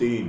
3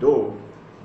2,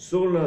16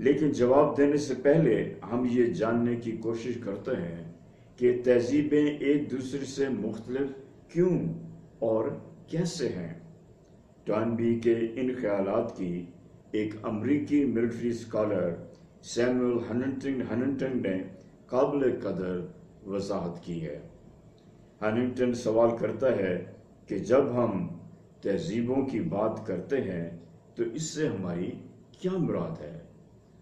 لیکن جواب دینے سے پہلے ہم یہ جاننے کی کوشش کرتے ہیں کہ تہذیبیں ایک دوسرے سے مختلف کیوں اور کیسے ہیں۔ ٹارنبی کے ان خیالات کی ایک امریکی ملٹری اسکالر سیموئل ہنٹنگٹن نے قابل قدر وضاحت کی ہے۔ ہنٹنگٹن سوال کرتا ہے کہ جب ہم تہذیبوں کی بات کرتے ہیں تو اس سے ہماری کیا مراد ہے؟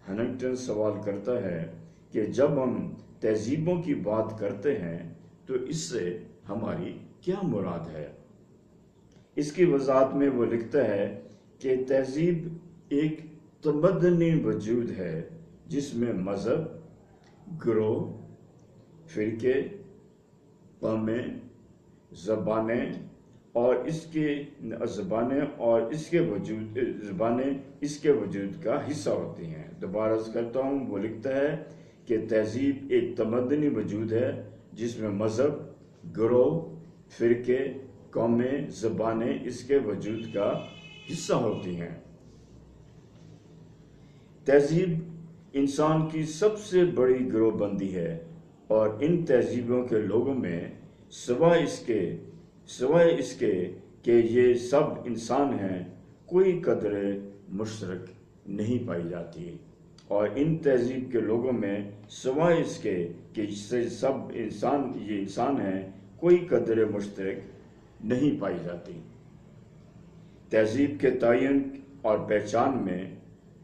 ہنٹنگٹن سوال کرتا ہے کہ جب ہم تہذیبوں کی بات کرتے ہیں تو اس سے ہماری کیا مراد ہے؟ اس کی وضاحت میں وہ لکھتا ہے کہ تہذیب ایک تمدنی وجود ہے جس میں مذہب، گروہ، فرقے، قومیں، زبانیں اور اس کے وجود کا حصہ ہوتی ہیں۔ دوبارہ عرض کرتا ہوں، وہ لکھتا ہے کہ تہذیب ایک تمدنی وجود ہے جس میں مذہب، گروہ، فرقے، قومیں، زبانیں اس کے وجود کا حصہ ہوتی ہیں۔ تہذیب انسان کی سب سے بڑی گروہ بندی ہے اور ان تہذیبوں کے لوگوں میں سوائے اس کے کہ یہ سب انسان ہیں کوئی قدر مشترک نہیں پائی جاتی، اور ان تہذیب کے لوگوں میں سوائے اس کے کہ سب انسان ہیں کوئی قدر مشترک نہیں پائی جاتی۔ تہذیب کے تعین اور پہچان میں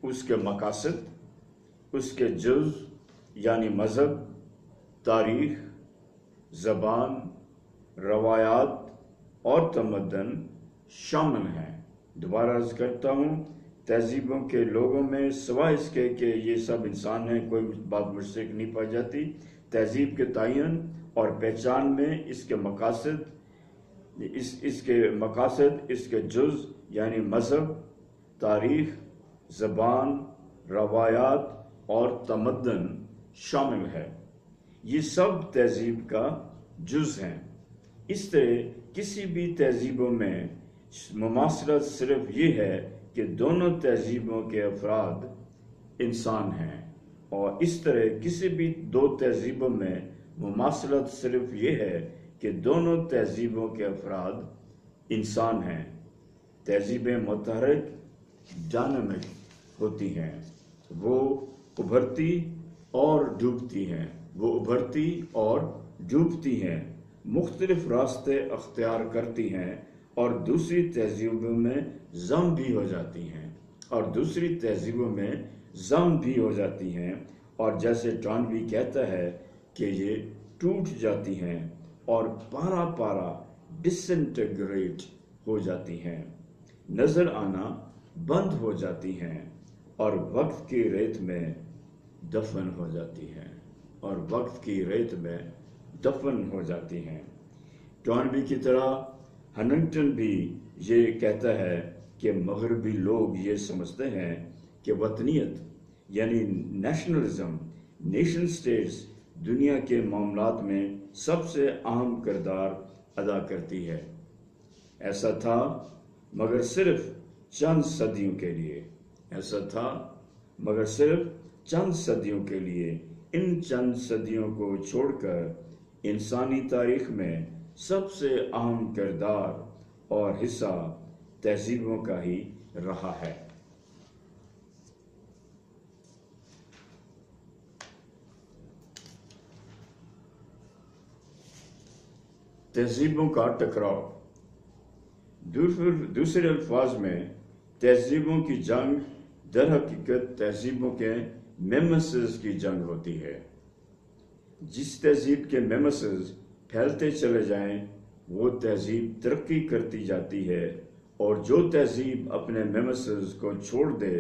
اس کے مقاصد، اس کے جز یعنی مذہب، تاریخ، زبان، روایات اور تمدن شامل ہیں۔ دوبارہ عرض کرتا ہوں، تہذیبوں کے لوگوں میں سوائے اس کے کہ یہ سب انسان ہیں کوئی بات مشترک نہیں پائی جاتی۔ تہذیب کے تعین اور پہچان میں اس کے مقاصد، اس کے جز یعنی مذہب، تاریخ، زبان، روایات اور تمدن شامل ہے۔ یہ سب تہذیب کا جز ہیں۔ اس طرح کسی بھی تہذیبوں میں مماثلت صرف یہ ہے کہ دونوں تہذیبوں کے افراد انسان ہیں، اور اس طرح کسی بھی دو تہذیبوں میں مماثلت صرف یہ ہے کہ دونوں تہذیبوں کے افراد انسان ہیں۔ تہذیبیں متحرک، ڈائنامک ہوتی ہیں، وہ ابھرتی اور ڈوبتی ہیں، مختلف راستے اختیار کرتی ہیں اور دوسری تہذیبوں میں ضم بھی ہو جاتی ہیں، اور جیسے ٹارنبی کہتا ہے کہ یہ ٹوٹ جاتی ہیں اور پارا ڈسنٹیگریٹ ہو جاتی ہیں، نظر آنا بند ہو جاتی ہیں اور وقت کی ریت میں دفن ہو جاتی ہیں۔ ٹارنبی کی طرح ہنٹنگٹن بھی یہ کہتا ہے کہ مغربی لوگ یہ سمجھتے ہیں کہ وطنیت یعنی نیشنلزم، نیشن سٹیٹس دنیا کے معاملات میں سب سے اہم کردار ادا کرتی ہے۔ ایسا تھا مگر صرف چند صدیوں کے لیے۔ ان چند صدیوں کو چھوڑ کر انسانی تاریخ میں سب سے اہم کردار اور حصہ تہذیبوں کا ہی رہا ہے۔ تہذیبوں کا ٹکراؤ، دوسرے الفاظ میں تہذیبوں کی جنگ در حقیقت تہذیبوں کے میمسز کی جنگ ہوتی ہے۔ جس تہذیب کے میمسز پھیلتے چلے جائیں وہ تہذیب ترقی کرتی جاتی ہے، اور جو تہذیب اپنے میمسز کو چھوڑ دے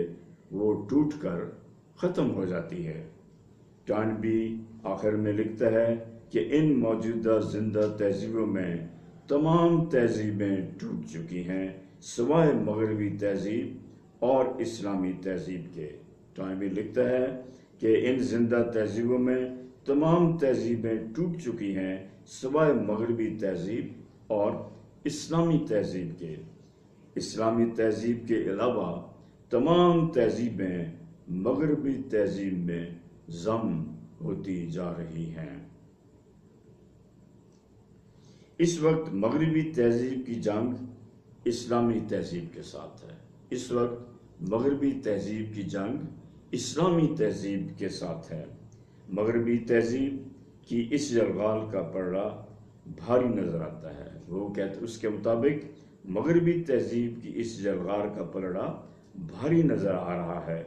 وہ ٹوٹ کر ختم ہو جاتی ہے۔ ٹارنبی آخر میں لکھتا ہے کہ ان موجودہ زندہ تہذیبوں میں تمام تہذیبیں ٹوٹ چکی ہیں سوائے مغربی تہذیب اور اسلامی تہذیب کے۔ ٹارنبی لکھتا ہے کہ ان زندہ تہذیبوں میں تمام تہذیبیں ٹوٹ چکی ہیں سوائے مغربی تہذیب اور اسلامی تہذیب کے۔ اسلامی تہذیب کے علاوہ تمام تہذیبیں مغربی تہذیب میں ضم ہوتی جا رہی ہیں۔ اس وقت مغربی تہذیب کی جنگ اسلامی تہذیب کے ساتھ ہے۔ اس وقت مغربی تہذیب کی جنگ اسلامی تہذیب کے ساتھ ہے۔ مغربی تہذیب کی اس جلغال کا پلڑا بھاری نظر آتا ہے۔ وہ کہتے اس کے مطابق مغربی تہذیب کی اس جلغال کا پلڑا بھاری نظر آ رہا ہے،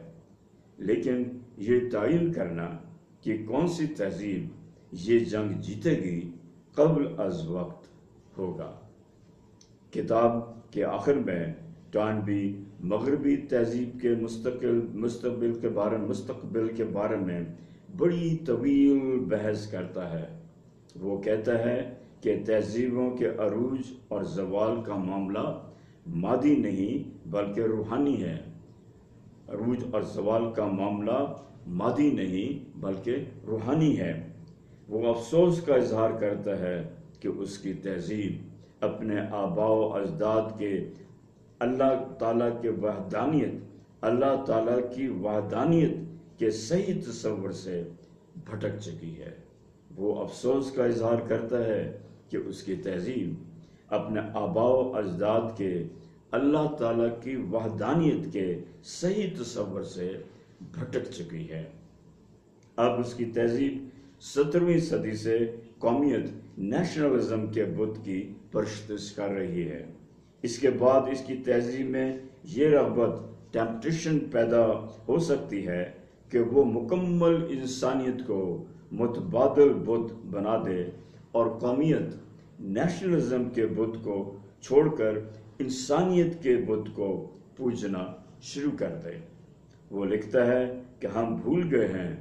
لیکن یہ تعین کرنا کہ کون سی تہذیب یہ جنگ جیتے گی قبل از وقت ہوگا۔ کتاب کے آخر میں ٹارنبی مغربی تہذیب کے مستقبل کے بارے میں بڑی طویل بحث کرتا ہے۔ وہ کہتا ہے کہ تہذیبوں کے عروج اور زوال کا معاملہ مادی نہیں بلکہ روحانی ہے۔ عروج اور زوال کا معاملہ مادی نہیں بلکہ روحانی ہے۔ وہ افسوس کا اظہار کرتا ہے کہ اس کی تہذیب اپنے آباء و اجداد کے اللہ تعالیٰ کی وحدانیت کے صحیح تصور سے بھٹک چکی ہے۔ وہ افسوس کا اظہار کرتا ہے کہ اس کی تہذیب اپنے آباء و اجداد کے اللہ تعالیٰ کی وحدانیت کے صحیح تصور سے بھٹک چکی ہے۔ اب اس کی تہذیب 17ویں صدی سے قومیت نیشنلزم کے بت کی پرستش کر رہی ہے۔ اس کے بعد اس کی تہذیب میں یہ رغبت ٹیمپٹیشن پیدا ہو سکتی ہے کہ وہ مکمل انسانیت کو متبادل بت بنا دے اور قومیت نیشنلزم کے بت کو چھوڑ کر انسانیت کے بت کو پوجنا شروع کر دے۔ وہ لکھتا ہے کہ ہم بھول گئے ہیں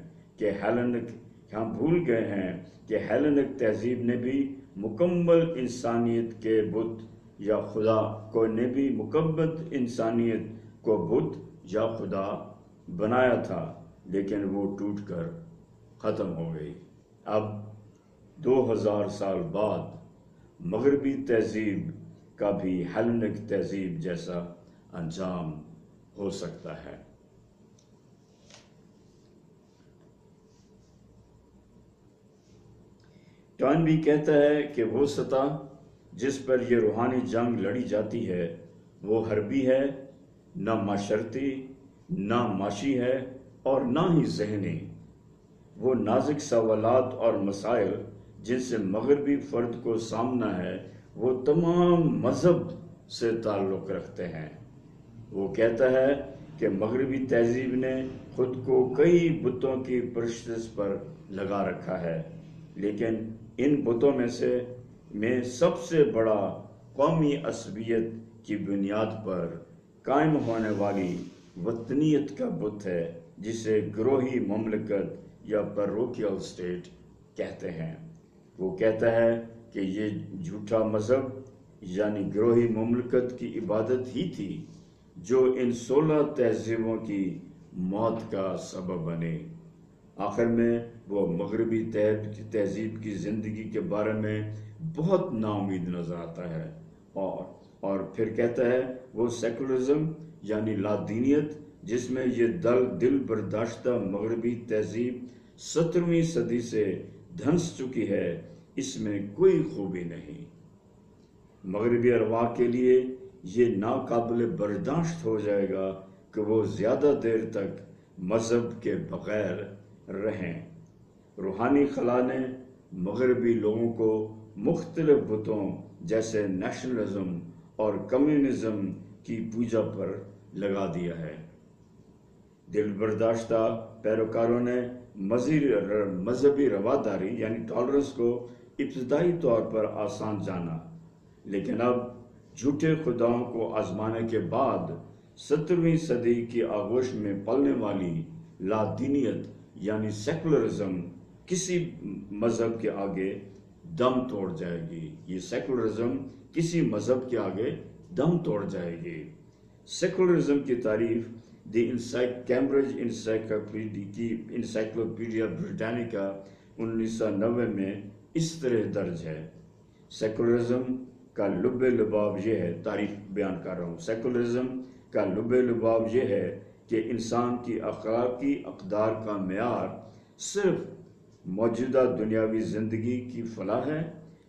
کہ ہیلینک تہذیب نے بھی مکمل انسانیت کے بت یا خدا کو نے بھی مکمل انسانیت کو بت یا خدا بنایا تھا، لیکن وہ ٹوٹ کر ختم ہو گئی۔ اب 2000 سال بعد مغربی تہذیب کا بھی ہیلینک تہذیب جیسا انجام ہو سکتا ہے۔ ٹارنبی کہتا ہے کہ وہ سطح جس پر یہ روحانی جنگ لڑی جاتی ہے وہ حربی ہے، نہ معاشرتی، نہ معاشی ہے اور نہ ہی ذہنی۔ وہ نازک سوالات اور مسائل جن سے مغربی فرد کو سامنا ہے وہ تمام مذہب سے تعلق رکھتے ہیں۔ وہ کہتا ہے کہ مغربی تہذیب نے خود کو کئی بتوں کی پرستش پر لگا رکھا ہے، لیکن ان بتوں میں سب سے بڑا قومی عصبیت کی بنیاد پر قائم ہونے والی وطنیت کا بت ہے، جسے گروہی مملکت یا پیروکیل اسٹیٹ کہتے ہیں۔ وہ کہتا ہے کہ یہ جھوٹا مذہب یعنی گروہی مملکت کی عبادت ہی تھی جو ان 16 تہذیبوں کی موت کا سبب بنے۔ آخر میں وہ مغربی تہذیب کی زندگی کے بارے میں بہت نا امید نظر آتا ہے اور پھر کہتا ہے وہ سیکولرزم یعنی لادینیت جس میں یہ دل برداشتہ مغربی تہذیب 17ویں صدی سے دھنس چکی ہے، اس میں کوئی خوبی نہیں۔ مغربی ارواح کے لیے یہ ناقابل برداشت ہو جائے گا کہ وہ زیادہ دیر تک مذہب کے بغیر رہیں۔ روحانی خلا نے مغربی لوگوں کو مختلف بتوں جیسے نیشنلزم اور کمیونزم کی پوجا پر لگا دیا ہے۔ دل برداشتہ پیروکاروں نے مذہبی رواداری یعنی ٹالرنس کو ابتدائی طور پر آسان جانا، لیکن اب جھوٹے خداؤں کو آزمانے کے بعد 17ویں صدی کی آغوش میں پلنے والی لادینیت یعنی سیکولرزم کسی مذہب کے آگے دم توڑ جائے گی۔ یہ سیکولرزم کسی مذہب کے آگے دم توڑ جائے گی۔ سیکولرزم کی تعریف کیمبرج انسائکلوپیڈیا بریٹانیکا 1990 میں اس طرح درج ہے۔ سیکولرزم کا لب لباب یہ ہے، تعریف بیان کر رہا ہوں، سیکولرزم کا لب لباب یہ ہے کہ انسان کی اخلاقی اقدار کا معیار صرف موجودہ دنیاوی زندگی کی فلاح ہے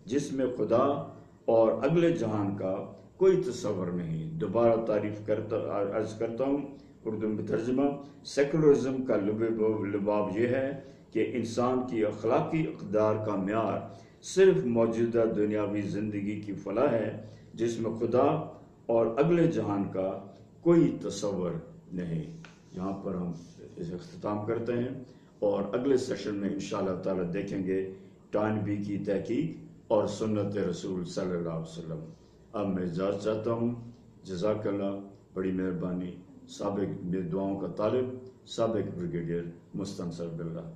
جس میں خدا اور اگلے جہان کا کوئی تصور نہیں۔ دوبارہ عرض کرتا ہوں، اردو میں ترجمہ: سیکولرزم کا لباب یہ ہے کہ انسان کی اخلاقی اقدار کا معیار صرف موجودہ دنیاوی زندگی کی فلاح ہے جس میں خدا اور اگلے جہان کا کوئی تصور نہیں۔ یہاں پر ہم اسے اختتام کرتے ہیں اور اگلے سیشن میں انشاءاللہ تعالی دیکھیں گے ٹائنبی کی تحقیق اور سنت رسول صلی اللہ علیہ وسلم۔ اب میں اجازت چاہتا ہوں۔ جزاک اللہ، بڑی مہربانی۔ سابق دعاؤں کا طالب، سابق بریگیڈیئر مستنصر باللہ۔